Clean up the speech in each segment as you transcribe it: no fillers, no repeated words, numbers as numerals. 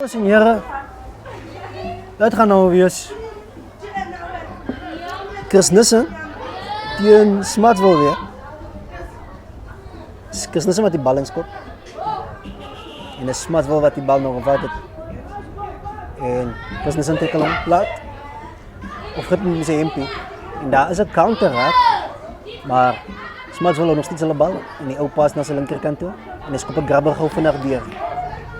Senhora, dit gaan nou wees Chris Nissen teen Smutsville weer. Chris Nissen wat die bal inskop. En is Smutsville wat die bal nog gevat het. En Chris Nissen tackle hom plat. Of het met sy hempie. En daar is 'n counter raak. Maar Smutsville nog steeds hulle bal. En die ou pas na sy linkerkant toe. En hy skop 'n grabber gou vinnig deur.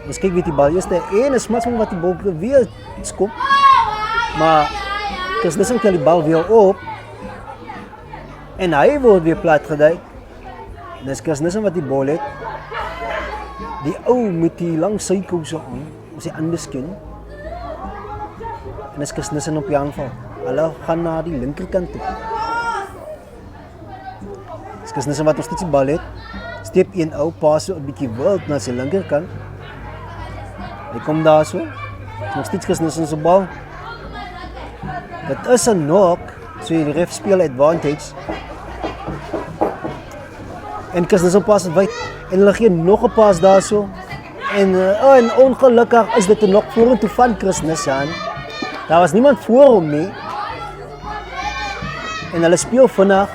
Ons kyk wie die bal eerste en is Smutsville wat die bal weer skop. Maar Chris Nissen tel die bal weer op. En hy word weer plat geduik. Dis Chris Nissen wat die bal het. Die ou met die lang sykouse aan, op sy anderskin. En is Chris Nissen op die aanval. Hulle gaan na die linkerkant toe. Dis Chris Nissen wat nog steeds die bal het. Step 1 ou pas so 'n bietjie wild na sy linkerkant. Hy kom daar so. Nog steeds Chris Nissen se bal. Dit is 'n knock, so die ref speel advantage. En Chris Nissen pas dit wyd en hulle gee nog 'n pas daarso. En ongelukkig is dit 'n knock vorentoe van Chris Nissen. Daar was niemand voor hom nie. En hulle speel vinnig.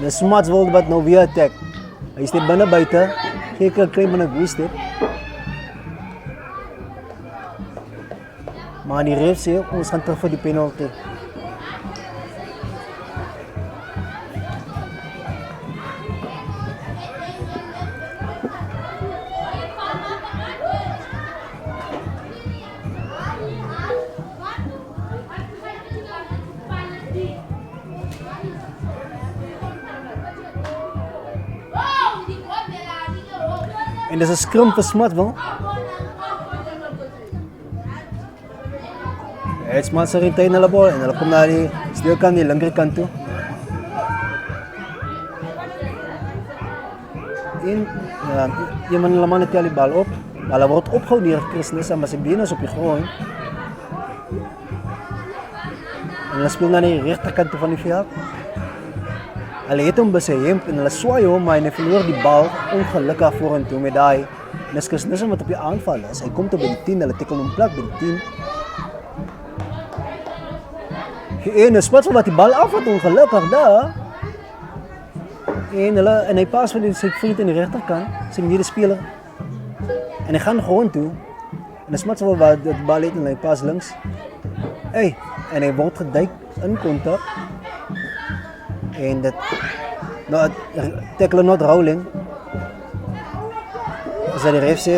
Dis Smutsville wat nou weer attack. Hy steek binne buite. Gee 'n klein binne goeie step. Maar die ref sê ons gaan terug vir die penalty. En dis 'n skrim vir Smutsville. Het Smutsville retain hulle bal en hulle kom na die steelkant die linkerkant toe. En die man tel die bal op. Maar hulle word opgehou deur Chris Nissen, maar sy bene is op die grond. En hulle speel na die regterkant toe van die veld. Hulle het hom by sy hemp en hulle swaai hom, maar hy verloor die bal ongelukkig vorentoe met daai. En dis Chris Nissen wat op die aanval is. Hy kom tot by die 10, hulle tackle hom plat by die 10. En Smutsville wat die bal afvat ongelukkig daar. En hy pas vir sy vriend aan die regterkant, sy medespeler. En hy gaan grond toe. En Smutsville wat die bal het en hy pas links. En hy word geduik in kontak. En dit tackle not rolling. As die ref sê,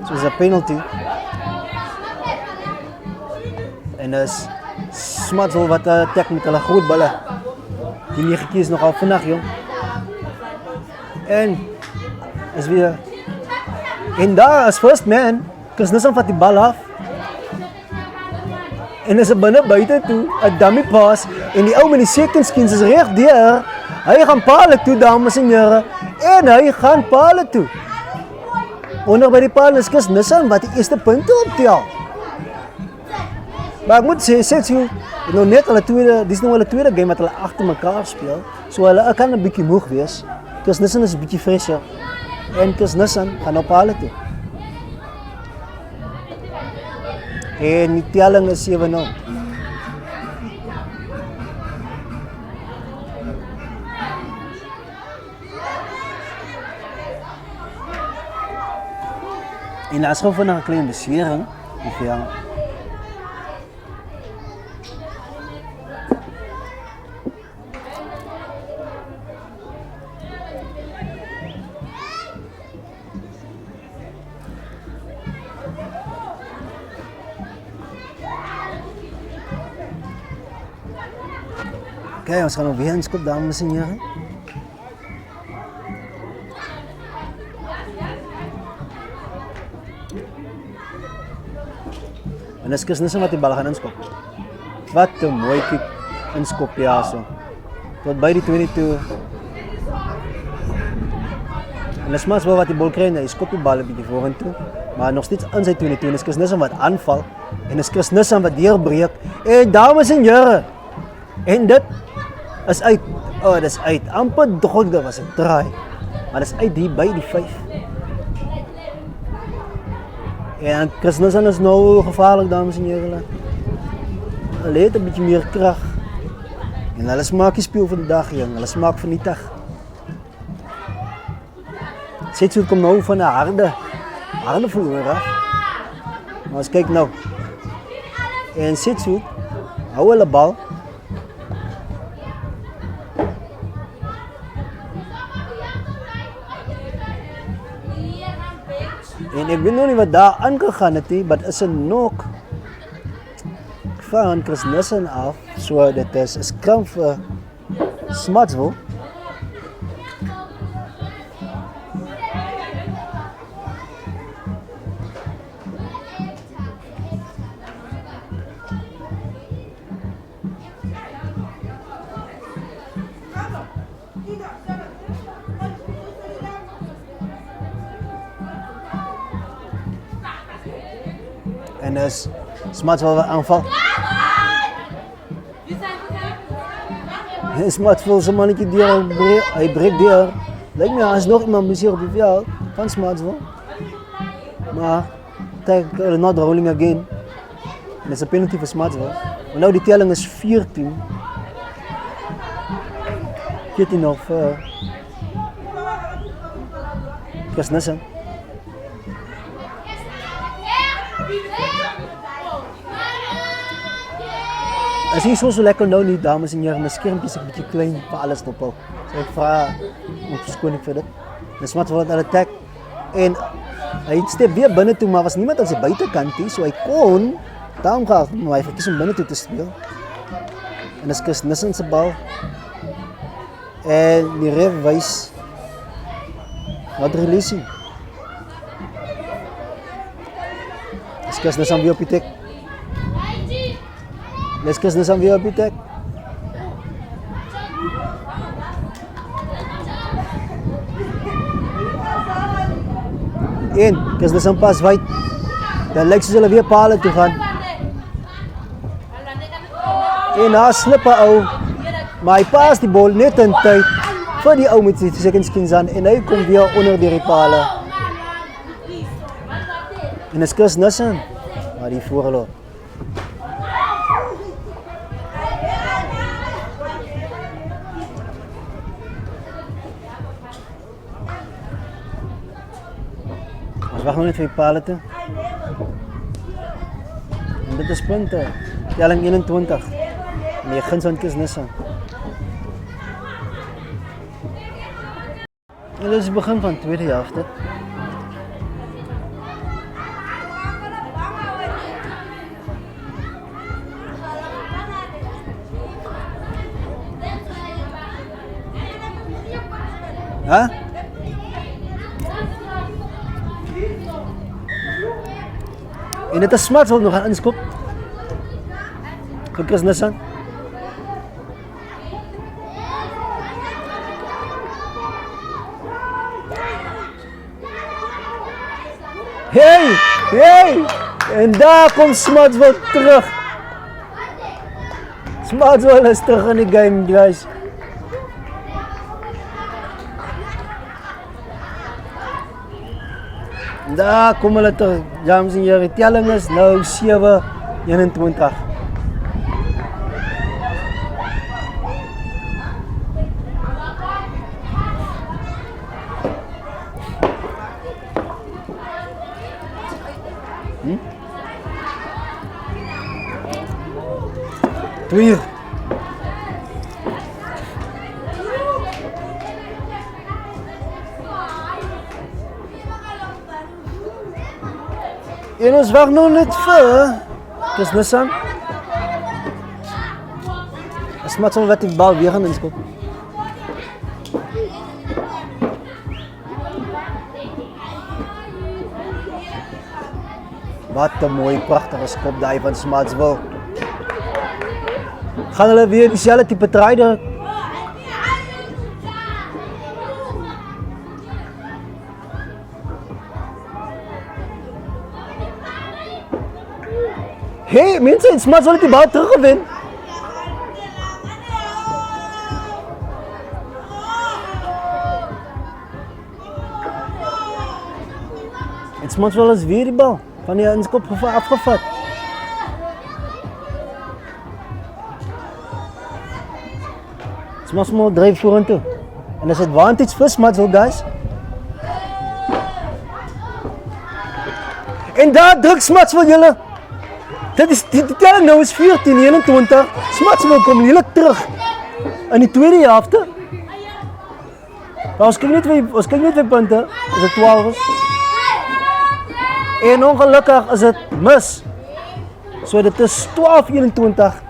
soos 'n penalty. En is Smutsville wat attack met hulle groot balle. Die 9 is nogal vinnig, jong. En is weer. En daar as first man, Chris Nissen vat die bal af. En is 'n binne buite toe, 'n dummy pass en die ou met die second skins is reg deur. Hy gaan paal toe, dames en here. En hy gaan paal toe. Onder by die paal is Chris Nissen wat die eerste punte optel. Maar ek moet sê nou net hulle tweede, dis nou hulle tweede game wat hulle agter mekaar speel. So hulle kan 'n bietjie moeg wees. Chris Nissen is 'n bietjie fresher. En Chris Nissen gaan op paal toe. En die telling is 7-0. En as gevolg van 'n klein besering, Oké, ons gaan nog weer inskop, dames en here. En dis Chris Nissen wat die bal gaan inskop. Wat 'n mooi kick inskop ja so. Tot by die 22. En dis Smutsville wat die bal kry en hy skop die bal 'n bietjie vorentoe. Maar nog steeds in sy 22. En dis Chris Nissen wat aanval. En dis Chris Nissen wat deurbreek. En dames en here. En dit is uit. Dis uit. Amper dog dit was 'n try. Maar dis uit hier by die 5. En Chris Nissen is nou gevaarlijk, dames en heren. Hulle het 'n bietjie meer krag. En hulle smaak die speel vir die dag, jong. Hulle smaak van die dag. Setsoet kom nou van 'n harde verloor af. Maar as kyk nou. En Setsoet hou hulle bal. En ek weet nog nie wat daar aangegaan het nie, maar is 'n knock van Chris Nissen af, so dit is 'n scrum vir Smutsville. En is Smutsville aanval. Smutsville se mannetjie deur, hy breek deur. Lyk my as nog iemand beseer op die veld van Smutsville. Maar take not rolling again. En is 'n penalty vir Smutsville. En nou die telling is 14. 14 nog vir Chris Nissen. Is nie so lekker nou nie, dames en heren. My skermpie is 'n bietjie klein vir alles op hou. So ek vra om verskoning vir dit. Dis wat hulle attack en hy stap weer binne toe, maar was niemand aan sy buitekant nie, so hy kon daarom gaan, maar hy verkies om binne toe te speel. En dis Chris Nissen se bal. En die ref wys wat releasing. Dis Chris Nissen weer op die tek. Chris Nissen weer op die tek. En Chris Nissen pas wyd. Dan lyk soos hulle weer paal toe gaan. En daar slip 'n ou, maar hy pas die bal net in tyd vir die ou met sy second skins aan en hy kom weer onder die paal. En dis Chris Nissen maar die voorloop. Ons wag nog net vir die paal toe. En dit is punte. Telling 21. En jy guns aan Chris Nissen. En dit is die begin van tweede helfte. Huh? En dit is Smuts wat nog gaan inskop. Vir Chris Nissen. Hey! Hey! En daar komt Smuts wel terug. Smuts wel is terug in die game, guys. Daar kom hulle terug. Dames en heren, die telling is nou 7-21. Twee. En ons wag nog net vir Chris Nissen. Smuts wat die bal weer gaan inskop. Wat 'n mooi pragtige skop daai van Smuts wil. Gaan hulle weer dieselfde tipe try doen? Hey, mensen, Smuts wil die bal teruggewinnen. En Smuts wil eens weer die bal. van die inskop afgevat. Smatsville dryf vorentoe. En dis advantage vir Smatsville, guys. En daar druk Smatsville julle. Dit is die telling nou is 14-21. Smatsville kom heeltemal terug in die tweede helfte. Maar ons kyk net twee punte. Is dit 12 is? En ongelukkig is dit mis. So dit is 12-21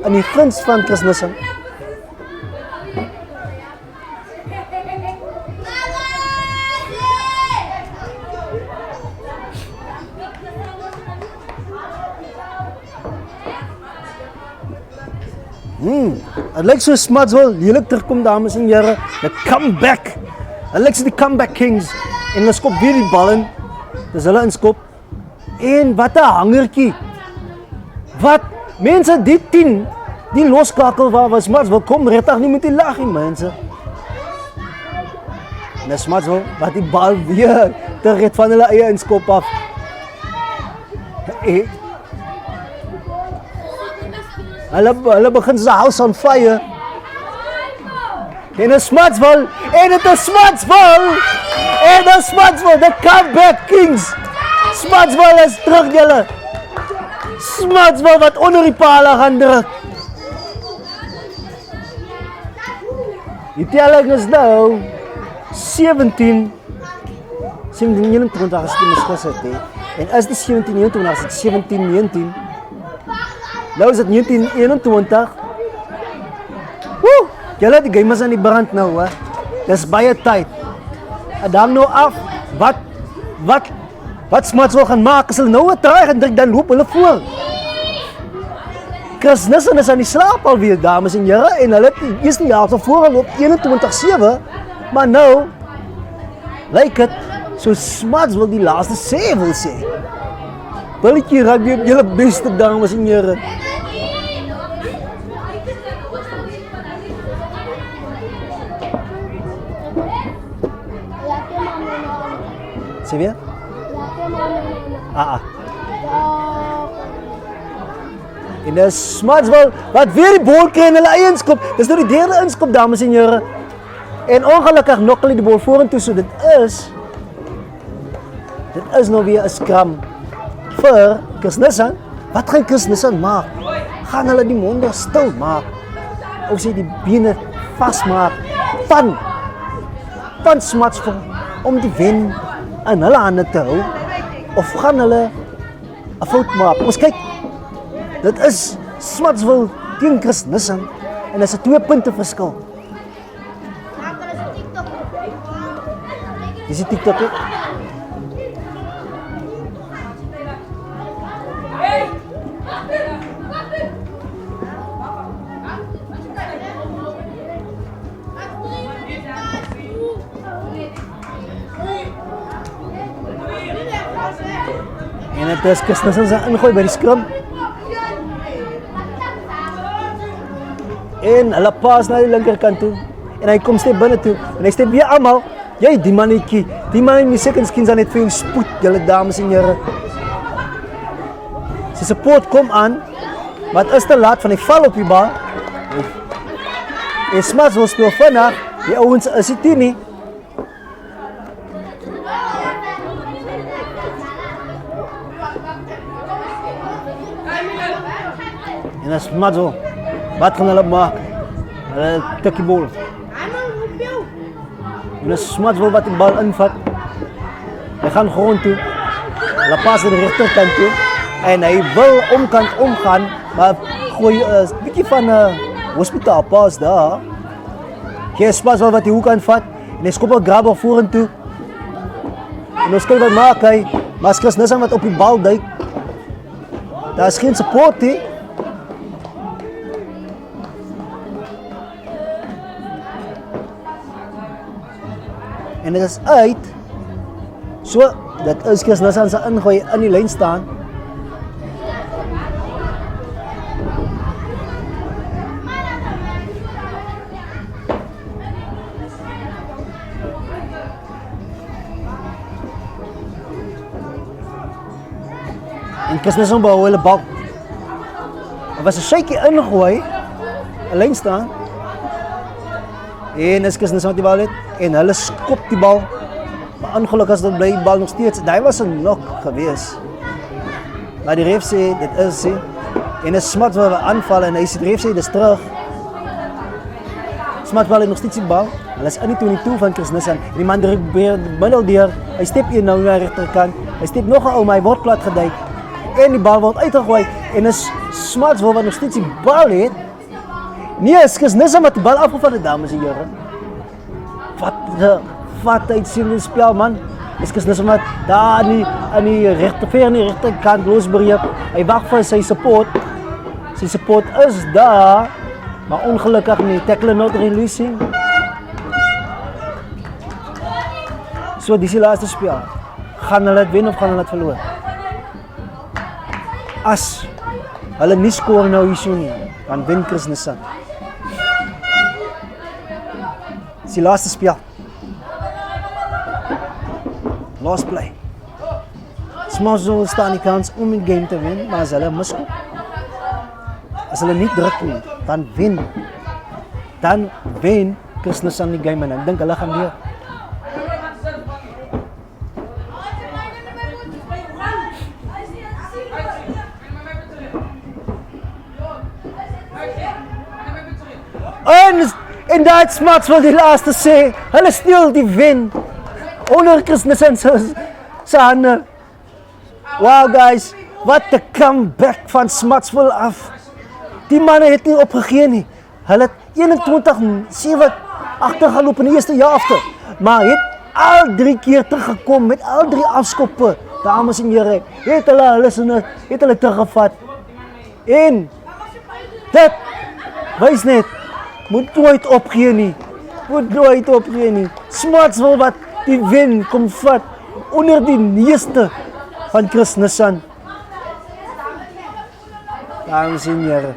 in die guns van Chris Nissen. Het lyk so Smatsville heeltemal terugkom, dames en here. The comeback. Het lyk so die comeback kings. En hulle skop weer die bal in. Dis hulle inskop. En wat 'n hangertjie. Wat mense die 10 die loskakel waar Smatsville kom regtig nie met die lag nie, mense. En Smatsville wat die bal weer terug van hulle eie inskop af. Hulle begin sy house on fire. En 'n Smatsville, the comeback kings. Smatsville is terug julle. Smatsville wat onder die pale gaan druk. Die telling is nou 17-21 as ek nie misgis het nie. En is dit 17-21 as dit 17-19. Nou is dit 19-21. Woe! Julle die game is aan die brand nou, hè. Dis baie tyd. En dan nou af, wat Smatsville gaan maak, as hulle nou 'n try gaan druk, dan loop hulle voor. Chris Nissen is aan die slaap alweer, dames en here, en hulle het die eerste helfte voorgeloop 21-7, maar nou lyk dit so Smatsville die laaste sê wil sê. Billetjie rugby op julle beste, dames en here. Sê weer? En dis Smatsville wat weer die bal kry in hulle eie inskop. Dis nou die derde inskop, dames en here. En ongelukkig nok hulle die bal vorentoe, so dit is nou weer 'n scrum vir Chris Nissen. Wat gaan Chris Nissen maak? Gaan hulle die monde stil maak? Of sy die bene vasmaak van Smatsville om die wen in hulle hande te hou? Of gaan hulle 'n fout maak? Ons kyk. Dit is Smatsville teen Chris Nissen en dit is 'n 2 punte verskil. Dis die TikTok. En dit is Chris Nissen se ingooi by die scrum. En hulle pas na die linkerkant toe. En hy kom step binne toe. En hy step weer almal. Jy die mannetjie. Die man in die second skins aan net vir jou spoed, julle dames en here. Sy support kom aan. Wat is te laat van die val op die bal. En Smatsville speel vinnig. Die ouens is dit nie. En as Smatsville, wat gaan hulle maak? Hulle tik die bal. En as Smatsville wat die bal invat, hy gaan grond toe. Hulle pas aan die regterkant toe. En hy wil omkant omgaan, maar gooi 'n bietjie van 'n hospitaalpas daar. Hier is Smatsville wat die hoek aanvat. En hy skop 'n grabber vorentoe. En ons kyk wat maak hy. Maar Chris Nissen wat op die bal duik. Daar is geen support nie. En dit is uit. So, dit is Chris Nissen se ingooi in die lyn staan. En Chris Nissan behou hulle bal. Er was 'n shakie ingegooi, 'n lyn staan. En is Chris Nissan wat die bal het en hulle skop die bal. Maar ongelukkig as dit bly die bal nog steeds. Daai was 'n knock gewees. Maar die ref sê dit is sê en is Smutsville wat aanval en hy sê die ref sê dis terug. Smutsville het nog steeds die bal. Hulle is in die 22 van Chris Nissan. En die man druk middel deur. Hy step een nou na die regterkant. Hy step nog 'n ou, maar hy word plat geduik. En die bal word uitgegooi en is Smutsville wat nog steeds die bal het. Nee, is Chris Nissan wat die bal afgevat het, dames en here. Wat uitsien spel man. Is Chris Nissan wat daar aan die regterkant losbreek. Hy wag vir sy support. Sy support is daar. Maar ongelukkig nie, tackle not releasing. So, dis die laaste spel. Gaan hulle dit wen of gaan hulle dit verloor? As hulle nie skoor nou hierso nie, dan wen Chris Nissan. Dis die laaste spel. Last play. Smutsville staan die kans om die game te wen, maar as hulle miskop. As hulle nie druk nie, dan wen Chris Nissan die game en ek dink hulle gaan weer. En dat Smutsville die laaste sê, hulle steel die wen onder Chris Nissan se hande. Wow guys, wat 'n comeback van Smutsville af. Die manne het nie opgegee nie. Hulle het 21-7 agtergeloop in die eerste helfte, maar het al 3 keer teruggekom met al 3 afskoppe. Dames en here, het hulle teruggevat. En dit wys net, moet nooit opgee nie. Smutsville wat die wen kom vat onder die neusste van Chris Nissan. Dames en here.